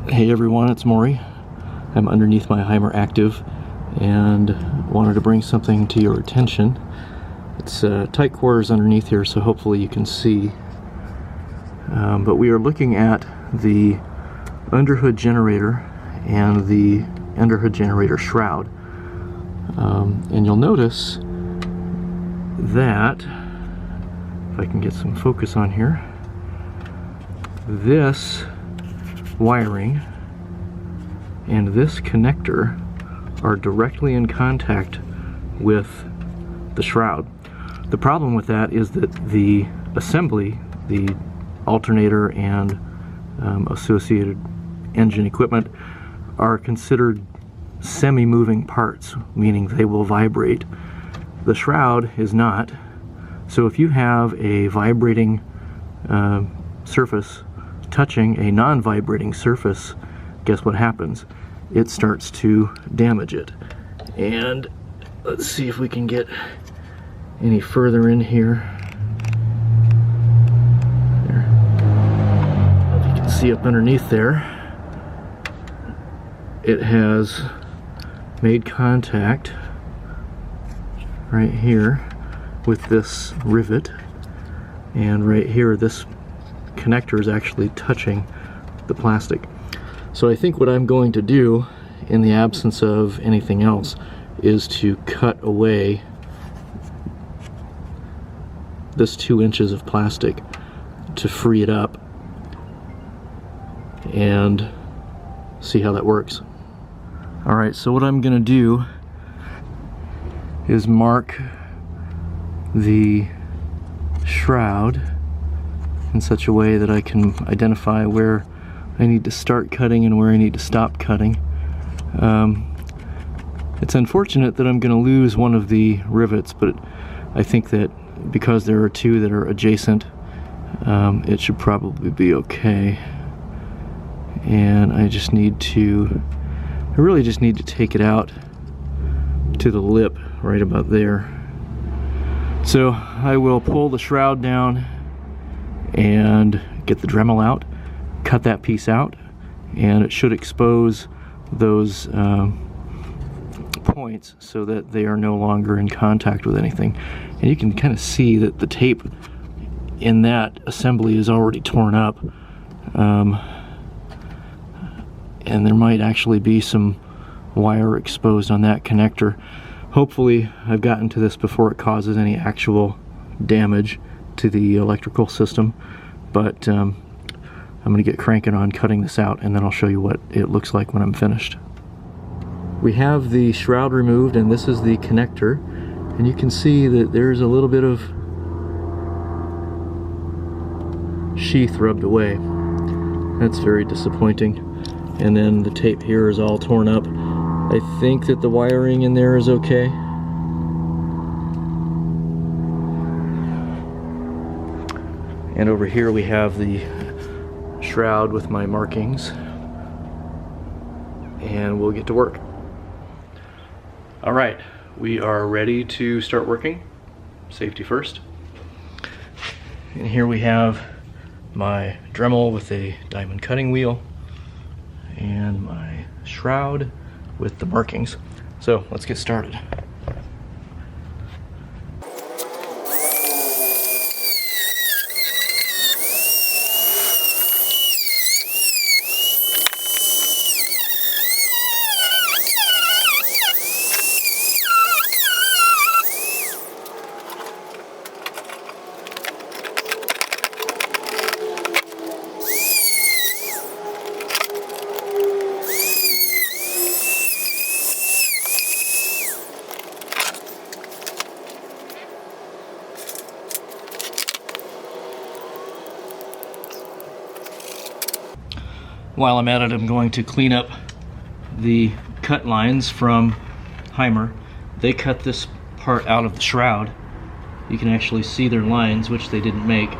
Hey everyone, it's Maury. I'm underneath my Hymer Aktiv and wanted to bring something to your attention. It's tight quarters underneath here, so hopefully you can see. But we are looking at the underhood generator and the underhood generator shroud. And you'll notice that, if I can get some focus on here, this wiring and this connector are directly in contact with the shroud. The problem with that is that the assembly, the alternator and associated engine equipment, are considered semi-moving parts, meaning they will vibrate. The shroud is not. So if you have a vibrating surface touching a non-vibrating surface, guess what happens? It starts to damage it. And let's see if we can get any further in here. There. If you can see up underneath there, it has made contact right here with this rivet, and right here this connector is actually touching the plastic. So I think what I'm going to do, in the absence of anything else, is to cut away this 2 inches of plastic to free it up and see how that works. Alright, so what I'm gonna do is mark the shroud in such a way that I can identify where I need to start cutting and where I need to stop cutting. It's unfortunate that I'm going to lose one of the rivets, but I think that because there are 2 that are adjacent, it should probably be okay. And I really just need to take it out to the lip right about there. So I will pull the shroud down and get the Dremel out, cut that piece out, and it should expose those points so that they are no longer in contact with anything. And you can kind of see that the tape in that assembly is already torn up, and there might actually be some wire exposed on that connector. Hopefully I've gotten to this before it causes any actual damage to the electrical system, but I'm going to get cranking on cutting this out, and then I'll show you what it looks like when I'm finished. We have the shroud removed, and this is the connector, and you can see that there's a little bit of sheath rubbed away. That's very disappointing. And then the tape here is all torn up. I think that the wiring in there is okay. And over here we have the shroud with my markings, and we'll get to work. Alright, we are ready to start working. Safety first. And here we have my Dremel with a diamond cutting wheel and my shroud with the markings. So let's get started. While I'm at it, I'm going to clean up the cut lines from Hymer. They cut this part out of the shroud. You can actually see their lines, which they didn't make,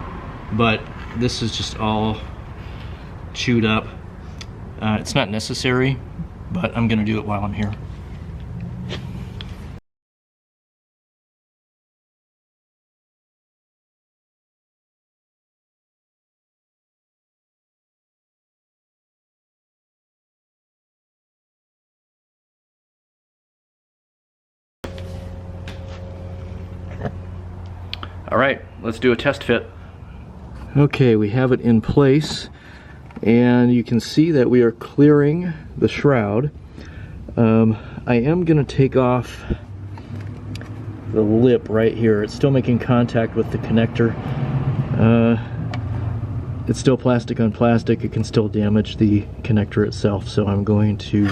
but this is just all chewed up. It's not necessary, but I'm going to do it while I'm here. All right, let's do a test fit. Okay, we have it in place, and you can see that we are clearing the shroud. I am going to take off the lip right here. It's still making contact with the connector. It's still plastic on plastic. It can still damage the connector itself, so I'm going to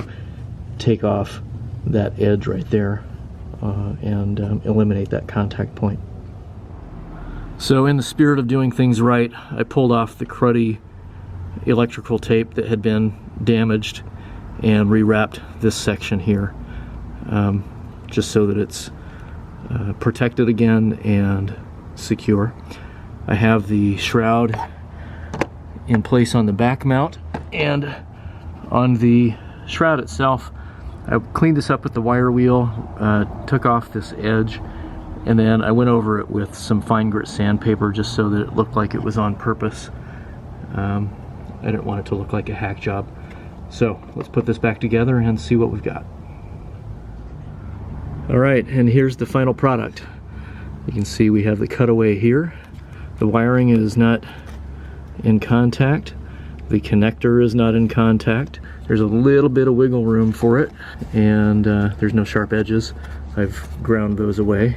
take off that edge right there and eliminate that contact point. So in the spirit of doing things right, I pulled off the cruddy electrical tape that had been damaged and rewrapped this section here, just so that it's protected again and secure. I have the shroud in place on the back mount, and on the shroud itself I cleaned this up with the wire wheel, took off this edge, and then I went over it with some fine grit sandpaper just so that it looked like it was on purpose. I didn't want it to look like a hack job. So let's put this back together and see what we've got. Alright, and here's the final product. You can see we have the cutaway here. The wiring is not in contact. The connector is not in contact. There's a little bit of wiggle room for it, and there's no sharp edges. I've ground those away.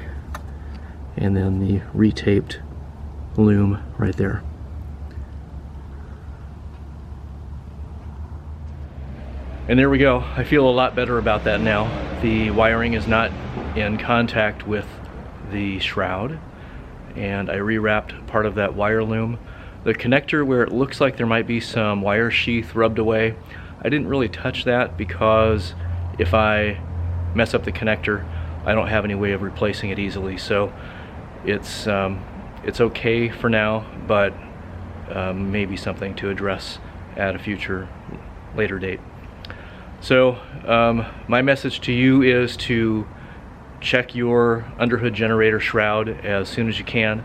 And then the retaped loom right there. And there we go. I feel a lot better about that now. The wiring is not in contact with the shroud, and I rewrapped part of that wire loom. The connector, where it looks like there might be some wire sheath rubbed away, I didn't really touch that because if I mess up the connector, I don't have any way of replacing it easily. So it's okay for now, but maybe something to address at a future later date. So my message to you is to check your underhood generator shroud as soon as you can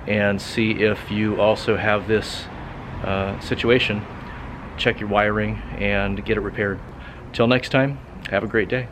and see if you also have this situation. Check your wiring and get it repaired. Till next time, have a great day.